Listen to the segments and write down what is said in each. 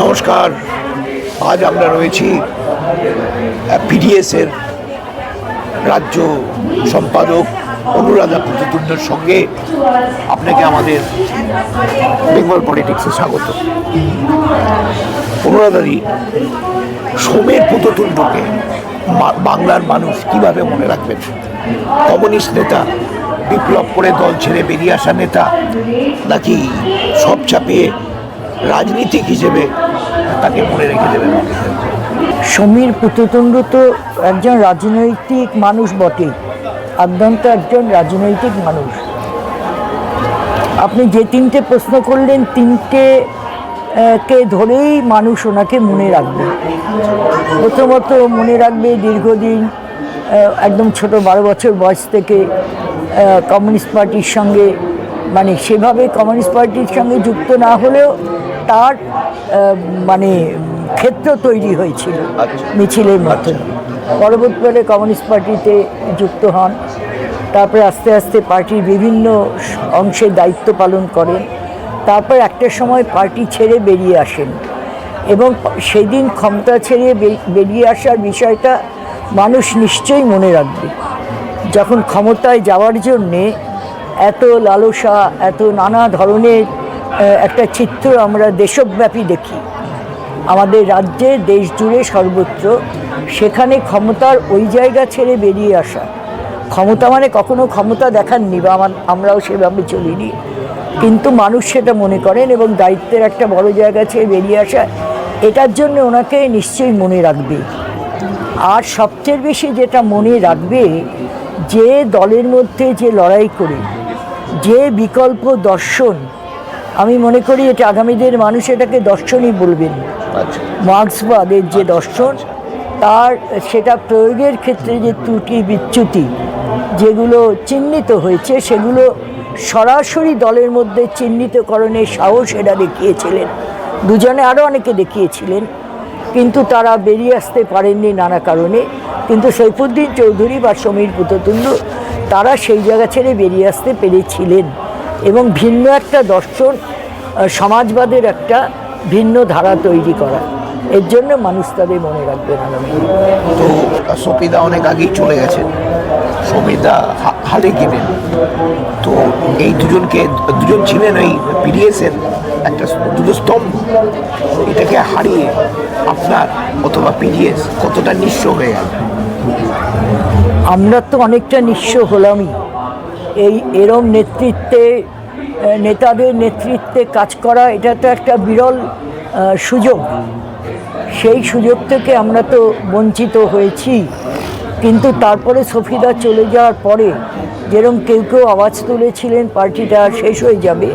নমস্কার। আজ আমরা রয়েছি পিডিএসের রাজ্য সম্পাদক অনুরাধা পুততুণ্ডের সঙ্গে। আপনাকে আমাদের বেঙ্গল পলিটিক্সে স্বাগত। অনুরাধাদি, সোমের পুততুণ্ডকে বাংলার মানুষ কিভাবে মনে রাখবেন? কমিউনিস্ট নেতা, বিপ্লব করে দল ছেড়ে বেরিয়ে আসা নেতা, নাকি সব চাপিয়ে রাজনীতিক হিসেবে তাকে মনে রেখে দেবেন? সমীর পুততুণ্ড তো একজন রাজনৈতিক মানুষ বটে, আদ্যন্ত একজন রাজনৈতিক মানুষ। আপনি যে তিনটে প্রশ্ন করলেন, তিনটে কে ধরেই মানুষ ওনাকে মনে রাখবে। প্রথমত মনে রাখবে দীর্ঘদিন একদম ছোট 12 বছর বয়স থেকে কমিউনিস্ট পার্টির সঙ্গে, মানে সেভাবে কমিউনিস্ট পার্টির সঙ্গে যুক্ত না হলেও তার ক্ষেত্র তৈরি হয়েছিল মিছিলের মতন। পরবর্তীকালে কমিউনিস্ট পার্টিতে যুক্ত হন, তারপরে আস্তে আস্তে পার্টির বিভিন্ন অংশে দায়িত্ব পালন করেন। তারপর একটা সময় পার্টি ছেড়ে বেরিয়ে আসেন, এবং সেদিন ক্ষমতা ছেড়ে বেরিয়ে আসার বিষয়টা মানুষ নিশ্চয়ই মনে রাখবে। যখন ক্ষমতায় যাওয়ার জন্যে এত লালসা, এত নানা ধরনের একটা চিত্র আমরা দেশব্যাপী দেখি, আমাদের রাজ্যে, দেশ জুড়ে, সর্বত্র, সেখানে ক্ষমতার ওই জায়গা ছেড়ে বেরিয়ে আসা, ক্ষমতা মানে কখনো ক্ষমতা দেখাননি বা আমরাও সেভাবে চলিনি, কিন্তু মানুষ সেটা মনে করেন, এবং দায়িত্বের একটা বড় জায়গা ছেড়ে বেরিয়ে আসা, এটার জন্য ওনাকে নিশ্চয়ই মনে রাখবে। আর সবচেয়ে বেশি যেটা মনে রাখবে, যে দলের মধ্যে যে লড়াই করে যে বিকল্প দর্শন, আমি মনে করি এটা আগামীদের মানুষ এটাকে দর্শনই বলবেন, মার্ক্সবাদের যে দর্শন, তার সেটা প্রয়োগের ক্ষেত্রে যে ত্রুটি বিচ্যুতি যেগুলো চিহ্নিত হয়েছে, সেগুলো সরাসরি দলের মধ্যে চিহ্নিতকরণের সাহস এরা দেখিয়েছিলেন। দুজনে আরও অনেকে দেখিয়েছিলেন, কিন্তু তারা বেরিয়ে আসতে পারেননি নানা কারণে। কিন্তু সৈফুদ্দিন চৌধুরী বা সমীর পুততুণ্ড, তারা সেই জায়গা ছেড়ে বেরিয়ে আসতে পেরেছিলেন, এবং ভিন্ন একটা দর্শন, সমাজবাদের একটা ভিন্ন ধারা তৈরি করা, এর জন্য মানুষ তাদের মনে রাখবে। তো সপিদা অনেক আগেই চলে গেছেন, সমীরদা হালে গেলেন। তো এই দুজন ছিলেন ওই পিডিএসের একটা দুটো স্তম্ভ। এটাকে হারিয়ে আপনার অথবা পিডিএস কতটা নিঃস্ব হয়ে গেল? আমরা তো অনেকটা নিঃস্ব হলামই। এরম নেতৃত্বে, নেতাদের নেতৃত্বে কাজ করা, এটা তো একটা বিরল সুযোগ। সেই সুযোগ থেকে আমরা তো বঞ্চিত হয়েছি। কিন্তু তারপরে সফিদা চলে যাওয়ার পরে যেরকম কেউ কেউ আওয়াজ তুলেছিলেন পার্টিটা শেষ হয়ে যাবে,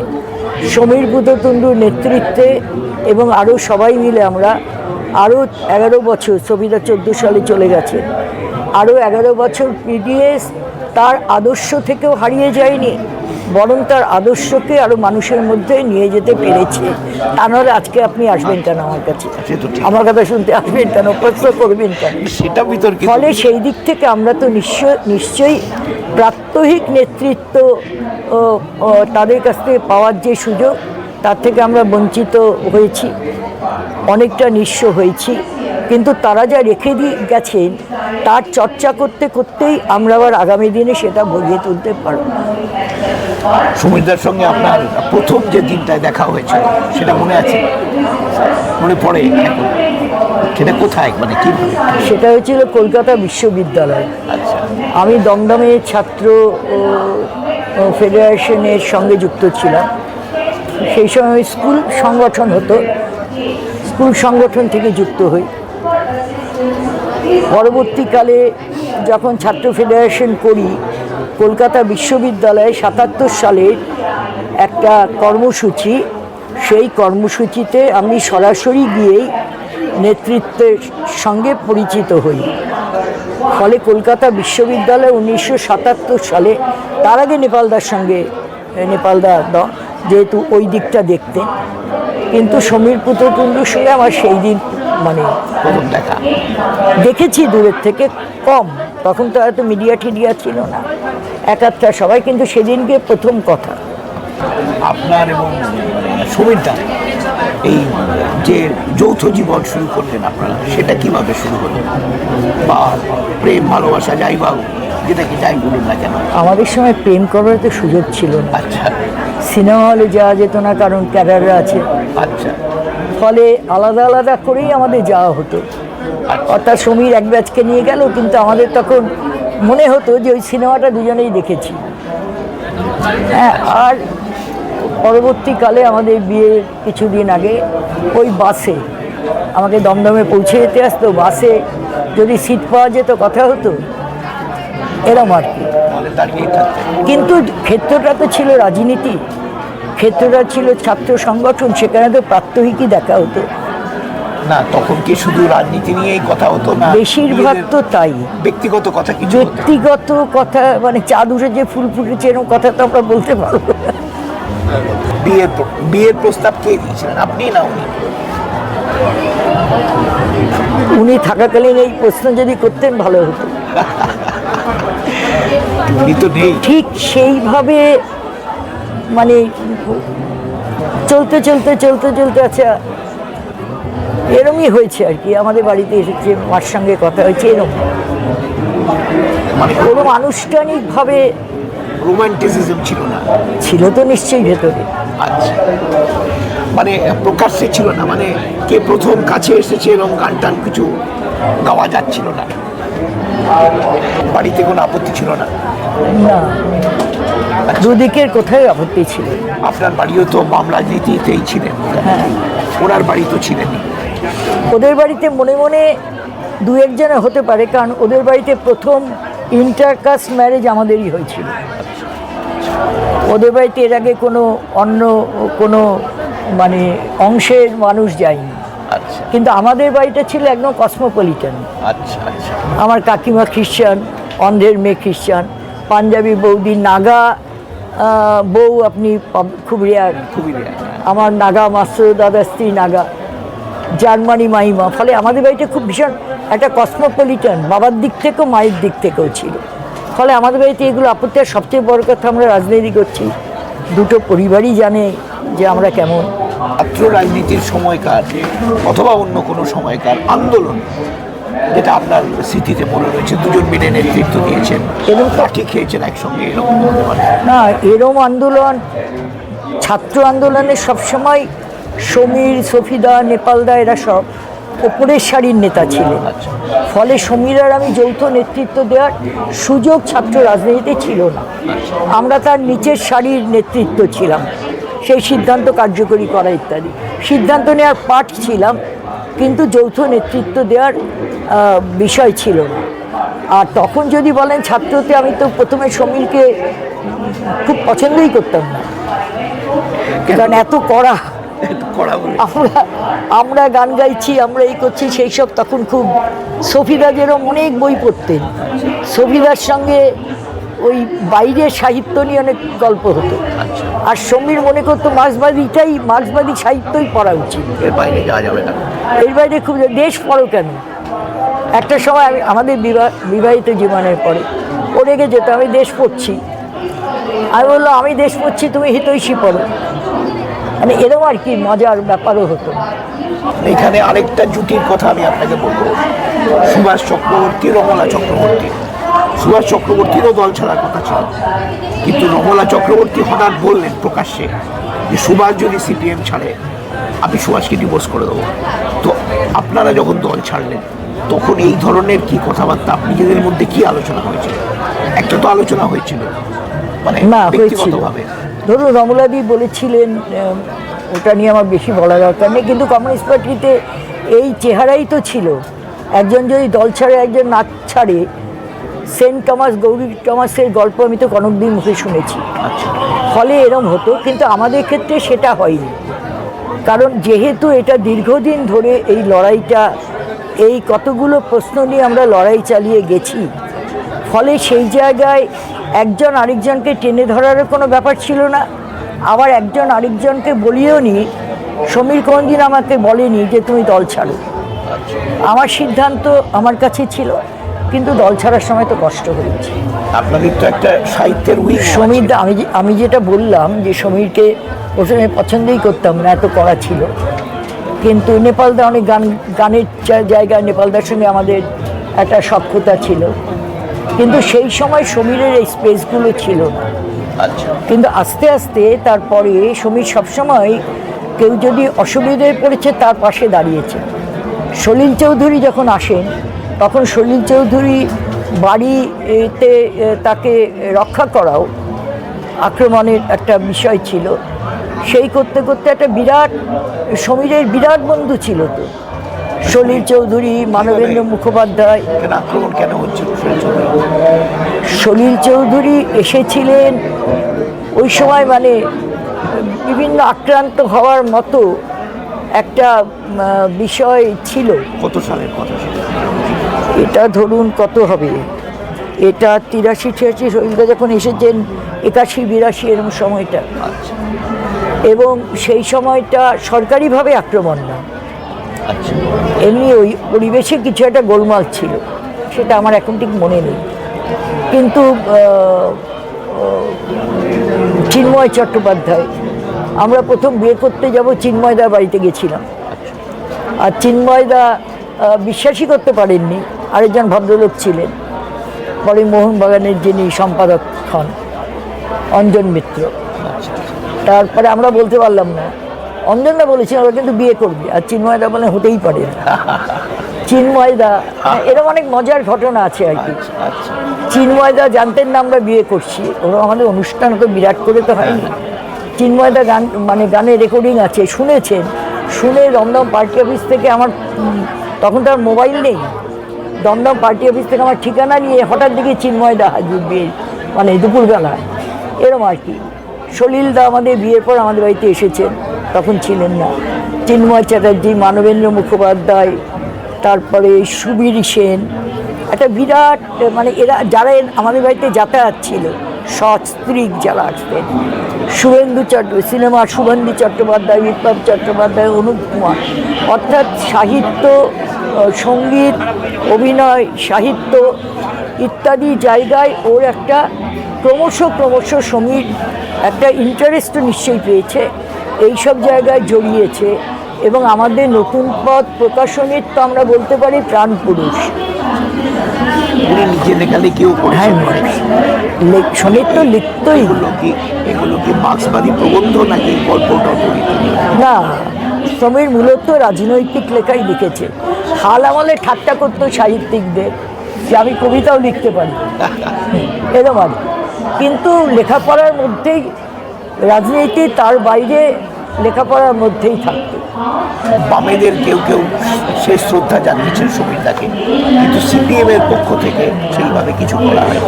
সমীর পুততুণ্ডর নেতৃত্বে এবং আরও সবাই মিলে আমরা আরও 11 বছর, সফিদা 14 সালে চলে গেছে, আরও 11 বছর পিডিএস তার আদর্শ থেকেও হারিয়ে যায়নি, বরং তার আদর্শকে আরও মানুষের মধ্যে নিয়ে যেতে পেরেছে। তা নাহলে আজকে আপনি আসবেন কেন আমার কাছে? আমার কথা শুনতে আসবেন কেন? প্রশ্ন করবেন কেন? সেটা বিতর্কিত। ফলে সেই দিক থেকে আমরা তো নিশ্চয়ই প্রাত্যহিক নেতৃত্ব তাদের কাছ থেকে পাওয়ার যে সুযোগ, তার থেকে আমরা বঞ্চিত হয়েছি, অনেকটা নিঃস্ব হয়েছি। কিন্তু তারা যা রেখে গেছেন, তার চর্চা করতে করতেই আমরা আবার আগামী দিনে সেটা ভরিয়ে তুলতে পারব। সমীরদার সঙ্গে আপনার প্রথম যে দিনটায় দেখা হয়েছিল, সেটা মনে আছে? মনে পড়ে? সেটা কোথায়, মানে কীভাবে? সেটা হয়েছিল কলকাতা বিশ্ববিদ্যালয়। আচ্ছা। আমি দমদমে ছাত্র ফেডারেশনের সঙ্গে যুক্ত ছিলাম। সেই সময় স্কুল সংগঠন হতো, স্কুল সংগঠন থেকে যুক্ত হই। পরবর্তীকালে যখন ছাত্র ফেডারেশন করি, কলকাতা বিশ্ববিদ্যালয়ে 77 সালের একটা কর্মসূচি, সেই কর্মসূচিতে আমি সরাসরি গিয়েই নেতৃত্বের সঙ্গে পরিচিত হই। ফলে কলকাতা বিশ্ববিদ্যালয়ে 1977 সালে, তার আগে নেপালদার সঙ্গে, নেপালদা যেহেতু ওই দিকটা দেখতেন, কিন্তু সমীর পুততুণ্ডর সঙ্গে আমার সেই দিন প্রথম দেখা দেখেছি দূরের থেকে, কম, তখন তো এত মিডিয়া টিডিয়া ছিল না, একাত্রা সবাই, কিন্তু সেদিনকে প্রথম কথা। আপনার এবং সমীরদা এই যে যৌথ জীবন শুরু করলেন আপনারা, সেটা কিভাবে শুরু করলেন? বা প্রেম ভালোবাসা যাই বা যেটাকে যাই বলুন না কেন। আমাদের সময় প্রেম করার তো সুযোগ ছিল না, আচ্ছা সিনেমা হলে যাওয়া যেত না, কারণ ক্যাডাররা আছে। আচ্ছা ফলে আলাদা আলাদা করেই আমাদের যাওয়া হতো। অর্থাৎ সমীর এক ব্যাচকে নিয়ে গেল, কিন্তু আমাদের তখন মনে হতো যে ওই সিনেমাটা দুজনেই দেখেছি। হ্যাঁ, আর পরবর্তীকালে আমাদের বিয়ের কিছুদিন আগে ওই বাসে আমাকে দমদমে পৌঁছে যেতে আসতো, বাসে যদি সিট পাওয়া যেত কথা হতো, এরম আর কি। তাহলে দাঁড়িয়ে থাকতেন। কিন্তু ক্ষেত্রটা তো ছিল রাজনীতি, ক্ষেত্রটা ছিল ছাত্র সংগঠন, সেখানে তো প্রাত্যহিকই দেখা হতো। না তখন কি শুধু রাজনীতি নিয়েই কথা হতো না? বেশিরভাগ তো তাই। ব্যক্তিগত কথা কিছু হতো? ব্যক্তিগত কথা মানে চাঁদ উঠেছে ফুল ফুটেছে এরকম কথা তো আমরা বলতে পারবো না। বিয়ের প্রস্তাব কে দিয়েছিলেন, আপনি না উনি? উনি থাকাকালীন এই প্রশ্ন যদি করতেন ভালো হতো। উনি তো নেই। ঠিক সেইভাবে মানে চলতে চলতে চলতে চলতে আচ্ছা এরমই হয়েছে আর কি। আমাদের বাড়িতে এসেছে, মার সঙ্গে কথা হয়েছে, এরকম মানে কোনো আনুষ্ঠানিকভাবে রোমান্টিসিজম ছিল না? ছিল তো নিশ্চয়ই ভেতরে। আচ্ছা, মানে প্রকাশ্যে ছিল না, মানে কে প্রথম কাছে এসেছে এবং গান টান কিছু গাওয়া যাচ্ছিল না? বাড়িতে কোনো আপত্তি ছিল না? না, দুদিকের কোথায় আপত্তি ছিল। আপনার বাড়িও তো বাম রাজনীতিতেই ছিলেন, হ্যাঁ, ওনার বাড়ি তো ছিলেনই। ওদের বাড়িতে মনে মনে দু একজনে হতে পারে, কারণ ওদের বাড়িতে প্রথম ইন্টারকাস্ট ম্যারেজ আমাদেরই হয়েছিল। ওদের বাড়িতে এর আগে কোনো অন্য কোনো মানে অংশের মানুষ যায়নি। আচ্ছা কিন্তু আমাদের বাড়িটা ছিল একদম কসমোপলিটন। আচ্ছা আচ্ছা। আমার কাকিমা খ্রিস্টান, অন্ধ্রের মেয়ে খ্রিস্টান, পাঞ্জাবি বৌদি, নাগা বউ আপনি খুব রেয়ার। খুবই রেয়ার। আমার নাগা মাস্টার দাদার স্ত্রী নাগা, জার্মানি মাইমা। ফলে আমাদের বাড়িটা খুব ভীষণ একটা কসমোপলিটন, বাবার দিক থেকেও মায়ের দিক থেকেও ছিল। ফলে আমাদের বাড়িতে এগুলো আপত্তি। আর সবচেয়ে বড় কথা, আমরা রাজনীতি করছি, দুটো পরিবারই জানে যে আমরা কেমন। ছাত্র রাজনীতির সময়কার অথবা অন্য কোনো সময়কার আন্দোলন যেটা আপনার স্মৃতিতে মনে রয়েছে, দুজন মিলে নেতৃত্ব দিয়েছেন এবং লাঠি খেয়েছেন একসঙ্গে, এরকম হতে পারে? না, এরম আন্দোলন, ছাত্র আন্দোলনে সবসময় সমীর, সফিদা, নেপালদা এরা সব ওপরের সারির নেতা ছিলেন। আচ্ছা ফলে সমীর আর আমি যৌথ নেতৃত্ব দেওয়ার সুযোগ ছাত্র রাজনীতিতে ছিল না। আমরা তার নিচের সারির নেতৃত্ব ছিলাম, সেই সিদ্ধান্ত কার্যকরী করা ইত্যাদি সিদ্ধান্ত নেওয়ার পার্ট ছিলাম, কিন্তু যৌথ নেতৃত্ব দেওয়ার বিষয় ছিল না। আর তখন যদি বলেন ছাত্রতে, আমি তো প্রথমে সমীরকে খুব পছন্দই করতাম না, কারণ এত কড়া। আমরা গান গাইছি, আমরা এই করছি, সেই সব তখন খুব। সফিদা যেরকম অনেক বই পড়তেন, সফিদার সঙ্গে ওই বাইরের সাহিত্য নিয়ে অনেক গল্প হতো। আর সমীর মনে করতো মার্ক্সবাদী সাহিত্যই পড়া উচিত, এর বাইরে যাওয়া যাবে না। এর বাইরে খুব দেশ পড়ো কেন। একটা সময় আমাদের বিবাহিত জীবনের পরে ও রেগে যেত, আমি দেশ পড়ছি। আমি বললো, আমি দেশ পড়ছি, তুমি হিতৈষী পড়ো। মানে এরকম আর কি মজার ব্যাপারও হতো। এখানে আরেকটা জুটির কথা আমি আপনাকে বলবো, সুভাষ চক্রবর্তী, রমলা চক্রবর্তী। সুভাষ চক্রবর্তীরও দল ছাড়ার কথা ছিল, কিন্তু রমলা চক্রবর্তী হঠাৎ বললেন প্রকাশ্যে যে সুভাষ যদি সিপিএম ছাড়ে আমি সুভাষকে ডিভোর্স করে দেবো। তো আপনারা যখন দল ছাড়লেন তখন এই ধরনের কি কথাবার্তা নিজেদের মধ্যে কি আলোচনা হয়েছিল? একটা তো আলোচনা হয়েছিল মানে না, হয়েছিল। ব্যক্তিগতভাবে ধরুন রমলাদি বলেছিলেন, ওটা নিয়ে আমার বেশি বলা দরকার নেই, কিন্তু কমিউনিস্ট পার্টিতে এই চেহারাই তো ছিল। একজন যদি দল ছাড়ে, একজন না ছাড়ে। সেন্ট টমাস, গৌরী টমাসের গল্প আমি তো কনকদির মুখে শুনেছি। ফলে এরম হতো, কিন্তু আমাদের ক্ষেত্রে সেটা হয়নি। কারণ যেহেতু এটা দীর্ঘদিন ধরে এই লড়াইটা, এই কতগুলো প্রশ্ন নিয়ে আমরা লড়াই চালিয়ে গেছি, ফলে সেই জায়গায় একজন আরেকজনকে টেনে ধরারও কোনো ব্যাপার ছিল না। আবার একজন আরেকজনকে বলিও নি, সমীর কোনদিন আমাকে বলেনি যে তুমি দল ছাড়ো। আমার সিদ্ধান্ত আমার কাছে ছিল, কিন্তু দল ছাড়ার সময় তো কষ্ট হয়েছে। আপনাদের তো একটা সাহিত্যের উইং সমীর আমি যেটা বললাম যে সমীরকে প্রথমে পছন্দই করতাম না, এত কড়া ছিল, কিন্তু নেপালদা অনেক গানের জায়গায় নেপালদার সঙ্গে আমাদের একটা সখ্যতা ছিল, কিন্তু সেই সময় সমীরের এই স্পেসগুলো ছিল না। আচ্ছা, কিন্তু আস্তে আস্তে তারপরে সমীর সবসময় কেউ যদি অসুবিধায় পড়েছে তার পাশে দাঁড়িয়েছে। সলিল চৌধুরী যখন আসেন তখন সলিল চৌধুরী বাড়িতে তাকে রক্ষা করাও আক্রমণের একটা বিষয় ছিল। সেই করতে করতে একটা সমীরের বিরাট বন্ধু ছিল তো সলিল চৌধুরী, মানবেন্দ্র মুখোপাধ্যায়। কেন আক্রমণ কেন হচ্ছিল? সলিল চৌধুরী এসেছিলেন ওই সময়, মানে বিভিন্ন আক্রান্ত হওয়ার মতো একটা বিষয় ছিল। কত সালের কথা সেটা? এটা ধরুন কত হবে, এটা 83-86 সলিলদা যখন এসেছেন, 81-82 এরকম সময়টা। আচ্ছা এবং সেই সময়টা সরকারিভাবে আক্রমণ না, আচ্ছা, এমনি ওই পরিবেশে কিছু একটা গোলমাল ছিল, সেটা আমার এখন ঠিক মনে নেই। কিন্তু চিন্ময় চট্টোপাধ্যায়, আমরা প্রথম বিয়ে করতে যাব চিন্ময়দার বাড়িতে গেছিলাম, আর চিন্ময়দা বিশ্বাসই করতে পারেননি, আরেকজন ভদ্রলোক ছিলেন, পরে মোহনবাগানের যিনি সম্পাদক হন অঞ্জন মিত্র। তারপরে আমরা বলতে পারলাম না, অঞ্জনদা বলেছেন ওরা কিন্তু বিয়ে করবে, আর চিন্ময়দা বলে হতেই পারে না। চিন্ময়দা, এরকম অনেক মজার ঘটনা আছে আর কি। চিন্ময়দা জানতেন না আমরা বিয়ে করছি, ওরা আমাদের অনুষ্ঠান তো বিরাট করে তো হয়নি। চিন্ময়দা গানের রেকর্ডিং আছে, শুনেছেন, শুনে দমদম পার্টি অফিস থেকে আমার, তখন তো আর মোবাইল নেই, দমদম পার্টি অফিস থেকে আমার ঠিকানা নিয়ে হঠাৎ দিকে চিন্ময়দা হাজির, বিয়ে দুপুরবেলায় এরম আর কি। সলিলদা আমাদের বিয়ের পর আমাদের বাড়িতে এসেছেন, তখন ছিলেন না। চিন্ময় চ্যাটার্জি, মানবেন্দ্র মুখোপাধ্যায়, তারপরে সুবীর সেন, একটা বিরাট, এরা যারা আমাদের বাড়িতে যাতায়াত ছিল, সস্ত্রীক যারা আসতেন, শুভেন্দু চট্টোপাধ্যায়, বিপ্লব চট্টোপাধ্যায়, অনুপ কুমার, অর্থাৎ সাহিত্য, সঙ্গীত, অভিনয়, সাহিত্য ইত্যাদি জায়গায় ওর একটা ক্রমশ সমীর একটা ইন্টারেস্টও নিশ্চয়ই পেয়েছে, এইসব জায়গায় জড়িয়েছে। এবং আমাদের নতুন পথ প্রকাশনের তো আমরা বলতে পারি প্রাণ পুরুষ। নিজে লেখালেখিও হ্যাঁ, সমীর তো লিখতই। এগুলো কি মার্ক্সবাদী প্রবন্ধ নাকি গল্প? না, সমীর মূলত রাজনৈতিক লেখাই লিখেছে। হাল আমলে ঠাট্টা করতো সাহিত্যিকদের যে আমি কবিতাও লিখতে পারি, এরকম আর। কিন্তু লেখাপড়ার মধ্যেই, রাজনীতি তার বাইরে লেখাপড়ার মধ্যেই থাকতো। বামেদের কেউ শেষ শ্রদ্ধা জানিয়েছেন সমীরদাকে, কিন্তু সিপিএম এর পক্ষ থেকে সেইভাবে কিছু বলা হয়,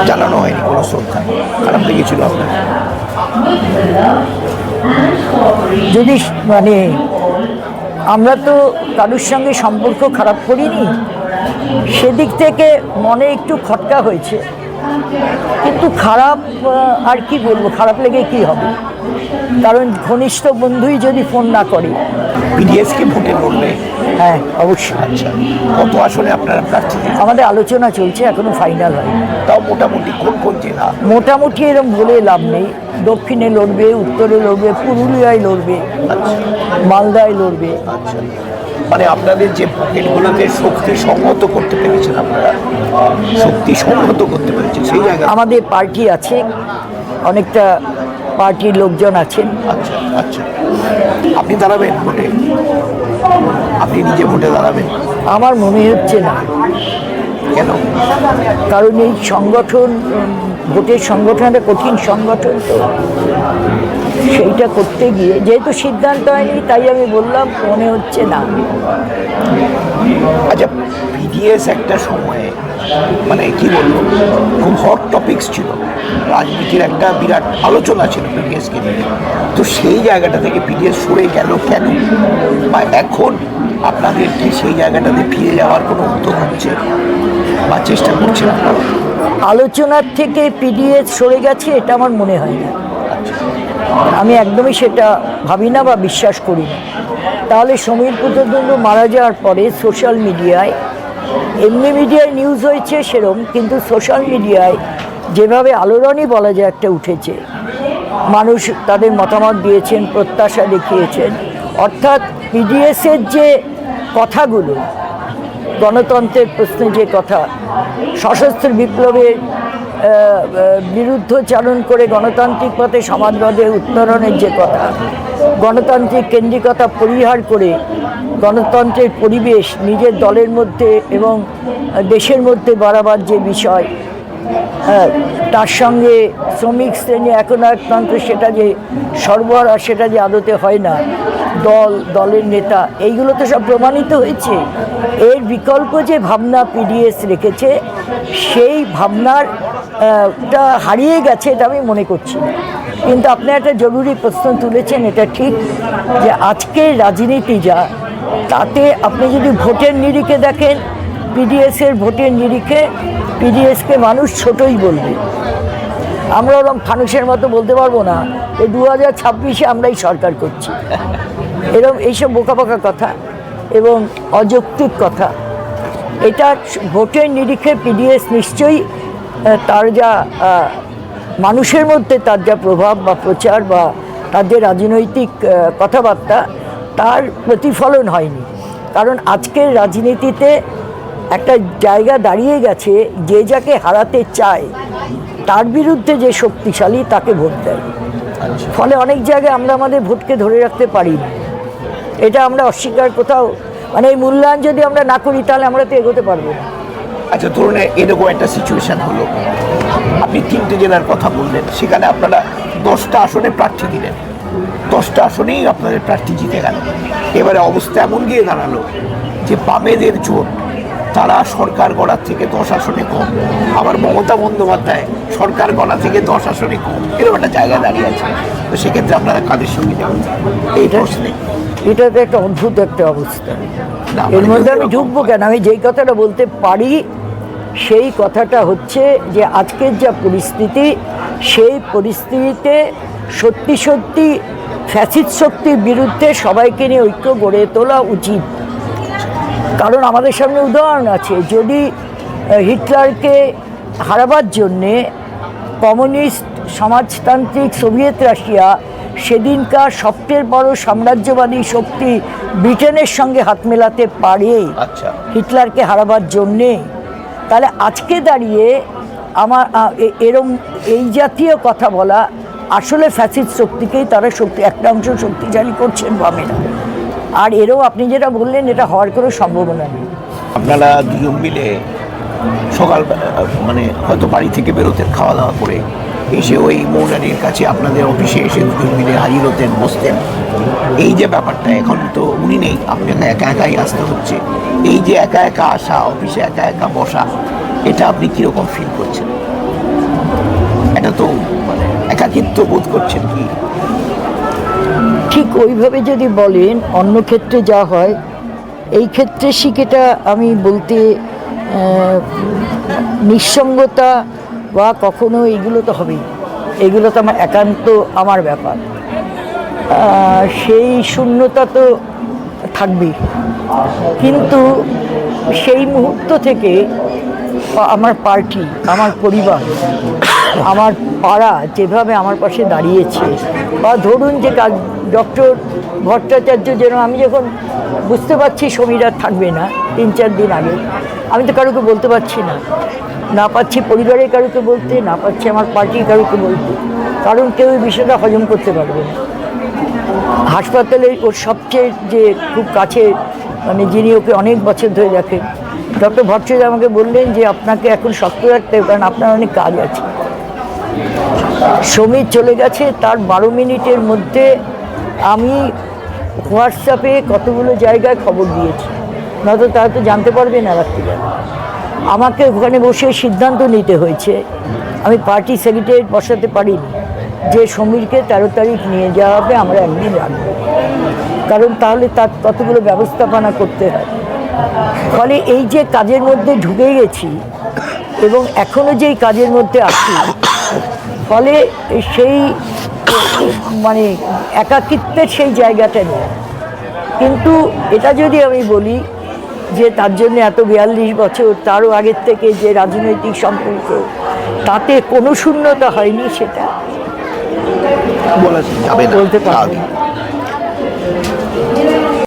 জানানো হয়নি কোনো শ্রদ্ধা। খারাপ লেগেছিল আপনার? যদি আমরা তো কারোর সঙ্গে সম্পর্ক খারাপ করিনি, সেদিক থেকে মনে একটু খটকা হয়েছে, কিন্তু খারাপ আর কি বলবো, খারাপ লেগে কি হবে, কারণ ঘনিষ্ঠ বন্ধুই যদি ফোন না করে। পিডিএসকে ভোটে লড়বে? হ্যাঁ, অবশ্যই। আচ্ছা, কত আসনে আপনারা প্রার্থী? আমাদের আলোচনা চলছে, এখনো ফাইনাল হয়নি। তাও মোটামুটি কোন জেলা? মোটামুটি এরকম বলে লাভ নেই, দক্ষিণে লড়বে, উত্তরে লড়বে, পুরুলিয়ায় লড়বে, মালদায় লড়বে। আচ্ছা, আপনাদের যে পকেটগুলোতে শক্তি সংহত করতে পেরেছেন, আপনারা শক্তি সংহত করতে পেরেছেন সেই জায়গায়? আমাদের পার্টি আছে, অনেকটা পার্টির লোকজন আছেন। আচ্ছা আচ্ছা, আপনি দাঁড়াবেন ভোটে? আপনি নিজে ভোটে দাঁড়াবেন? আমার মনে হচ্ছে না। কেন? কারণ এই সংগঠন, ভোটের সংগঠনটা কঠিন সংগঠন, তো সেইটা করতে গিয়ে যেহেতু সিদ্ধান্ত হয়নি, তাই আমি বললাম মনে হচ্ছে না। আচ্ছা, পিডিএস একটা সময়ে কি বলবো, খুব হট টপিকস ছিল, রাজনীতির একটা বিরাট আলোচনা ছিল পিডিএসকে নিয়ে, তো সেই জায়গাটা থেকে পিডিএস সরে গেল কেন? বা এখন আপনাদের কি সেই জায়গাটাতে ফিরে যাওয়ার কোনো উদ্যোগ হচ্ছে বা চেষ্টা করছেন আপনারা? আলোচনার থেকে পিডিএস সরে গেছে এটা আমার মনে হয় না। আমি একদমই সেটা ভাবি না বা বিশ্বাস করি না। তাহলে সমীর পুত্রদণ্ড মারা যাওয়ার পরে সোশ্যাল মিডিয়ায় এমনি মিডিয়ায় নিউজ হয়েছে সেরম, কিন্তু সোশ্যাল মিডিয়ায় যেভাবে আলোড়নই বলা যায় একটা উঠেছে, মানুষ তাদের মতামত দিয়েছেন, প্রত্যাশা দেখিয়েছেন, অর্থাৎ পিডিএসের যে কথাগুলো, গণতন্ত্রের প্রশ্নে যে কথা, সশস্ত্র বিপ্লবের বিরুদ্ধচারণ করে গণতান্ত্রিক পথে সমাজবাদে উত্তরণের যে কথা, গণতান্ত্রিক কেন্দ্রিকতা পরিহার করে গণতন্ত্রের পরিবেশ নিজের দলের মধ্যে এবং দেশের মধ্যে বাড়াবার যে বিষয়, তার সঙ্গে শ্রমিক শ্রেণী একনায়কতন্ত্র, সেটা যে সর্বহারা, সেটা যে আদতে হয় না, দলের নেতা, এইগুলো তো সব প্রমাণিত হয়েছে। এর বিকল্প যে ভাবনা পিডিএস রেখেছে, সেই ভাবনার টা হারিয়ে গেছে, এটা আমি মনে করছি না। কিন্তু আপনি একটা জরুরি প্রশ্ন তুলেছেন, এটা ঠিক যে আজকের রাজনীতি যা, তাতে আপনি যদি ভোটের নিরিখে দেখেন, পিডিএসের ভোটের নিরিখে পিডিএসকে মানুষ ছোটই বলবে। আমরা ওরকম ফানুষের মতো বলতে পারবো না যে 2026-এ আমরাই সরকার করছি, এরকম এইসব বোকা বোকা কথা এবং অযৌক্তিক কথা। এটা ভোটের নিরিখে পিডিএস নিশ্চয়ই তার যা মানুষের মধ্যে তার যা প্রভাব বা প্রচার বা তার যে রাজনৈতিক কথাবার্তা, তার প্রতিফলন হয়নি। কারণ আজকের রাজনীতিতে একটা জায়গা দাঁড়িয়ে গেছে, যে যাকে হারাতে চায় তার বিরুদ্ধে যে শক্তিশালী তাকে ভোট দেয়। ফলে অনেক জায়গায় আমরা আমাদের ভোটকে ধরে রাখতে পারি না। এটা আমরা অস্বীকার কোথাও, মানে এই মূল্যায়ন যদি আমরা না করি, তাহলে আমরা তো এগোতে পারবো না। আচ্ছা, ধরুন এরকম একটা সিচুয়েশন হলো, আপনি 3টে জেলার কথা বললেন, সেখানে আপনারা 10টা আসনে প্রার্থী দিলেন, 10টা আসনেই আপনাদের প্রার্থী জিতে গেল। এবারে অবস্থা এমন গিয়ে দাঁড়ালো যে বামেদের জোট, তারা সরকার গড়ার থেকে 10 আসনে কম, আবার মমতা বন্দ্যোপাধ্যায় সরকার গড়া থেকে 10 আসনে কম, এরকম একটা জায়গায় দাঁড়িয়ে আছে। তো সেক্ষেত্রে আপনারা কাদের সঙ্গে যাবেন এই প্রশ্নে? এটা তো একটা অদ্ভুত একটা অবস্থা। না, এর মধ্যে আমি ঢুকবো কেন? আমি যেই কথাটা বলতে পারি সেই কথাটা হচ্ছে যে আজকের যা পরিস্থিতি, সেই পরিস্থিতিতে সত্যি সত্যি ফ্যাসিস্ট শক্তির বিরুদ্ধে সবাইকে নিয়ে ঐক্য গড়ে তোলা উচিত। কারণ আমাদের সামনে উদাহরণ আছে, যদি হিটলারকে হারাবার জন্যে কমিউনিস্ট সমাজতান্ত্রিক সোভিয়েত রাশিয়া সেদিনকার সবচেয়ে বড় সাম্রাজ্যবাদী শক্তি ব্রিটেনের সঙ্গে হাত মেলাতে পারে হিটলারকে হারাবার জন্যে, তাহলে আজকে দাঁড়িয়ে আমার এরম এই জাতীয় কথা বলা, আসলে ফ্যাসিস্ট শক্তিকেই তারা একটা অংশ শক্তিশালী করছেন বামেরা। আর এরও আপনি যেটা বললেন, এটা হওয়ার কোনো সম্ভাবনা নেই। আপনারা দুজন মিলে সকালবেলা মানে হয়তো বাড়ি থেকে বেরোতেন, খাওয়া দাওয়া করে এসে ওই মৌলানির কাছে আপনাদের অফিসে এসে দুজন মিলে হাজির হতেন, বসতেন। এই যে ব্যাপারটা, এখন তো উনি নেই, আপনাকে একা একাই আসতে হচ্ছে। এই যে একা একা আসা, অফিসে একা একা বসা, এটা আপনি কীরকম ফিল করছেন? এটা তো মানে একাকিত্ব বোধ করছেন কি? ঠিক ওইভাবে যদি বলেন, অন্য ক্ষেত্রে যা হয়, এই ক্ষেত্রে শিখেটা আমি বলতে নিঃসঙ্গতা বা কখনো এগুলো তো হবেই, এগুলো তো আমার একান্ত আমার ব্যাপার, সেই শূন্যতা তো থাকবেই। কিন্তু সেই মুহূর্ত থেকে আমার পার্টি, আমার পরিবার, আমার পাড়া যেভাবে আমার পাশে দাঁড়িয়েছে, বা ধরুন যে ডক্টর ভট্টাচার্য, যেন আমি যখন বুঝতে পারছি সমীর আর থাকবে না 3-4 দিন আগে, আমি তো কারোকে বলতে পারছি না পাচ্ছি পরিবারের কারোকে বলতে, না পাচ্ছি আমার পার্টির কারোকে বলতে, কারণ কেউ এই বিষয়টা হজম করতে পারবে না। হাসপাতালে ওর সবচেয়ে যে খুব কাছে, মানে যিনি ওকে অনেক বছর ধরে দেখেন, ডক্টর ভট্টাচার্য আমাকে বললেন যে আপনাকে এখন শক্ত রাখতে হবে, কারণ আপনার অনেক কাজ আছে। সমীর চলে গেছে, তার 12 মিনিটের মধ্যে আমি হোয়াটসঅ্যাপে কতগুলো জায়গায় খবর দিয়েছি, নয়তো তারা তো জানতে পারবে না রাত্রিবেলা। আমাকে ওখানে বসে সিদ্ধান্ত নিতে হয়েছে, আমি পার্টি সেক্রেটারি বসাতে পারিনি যে সমীরকে 13 তারিখ নিয়ে যাওয়া হবে, আমরা একদিন রাখবো, কারণ তাহলে তার কতগুলো ব্যবস্থাপনা করতে হয়। ফলে এই যে কাজের মধ্যে ঢুকে গেছি এবং এখনও যেই কাজের মধ্যে আছি, ফলে সেই মানে একাকিত্বের সেই জায়গাটা নেই। কিন্তু এটা যদি আমি বলি যে তার জন্য এত 42 বছর তারও আগের থেকে যে রাজনৈতিক সম্পর্ক তাতে কোনো শূন্যতা হয়নি সেটা বলা যাবে না বলতে পারবো আগে। না।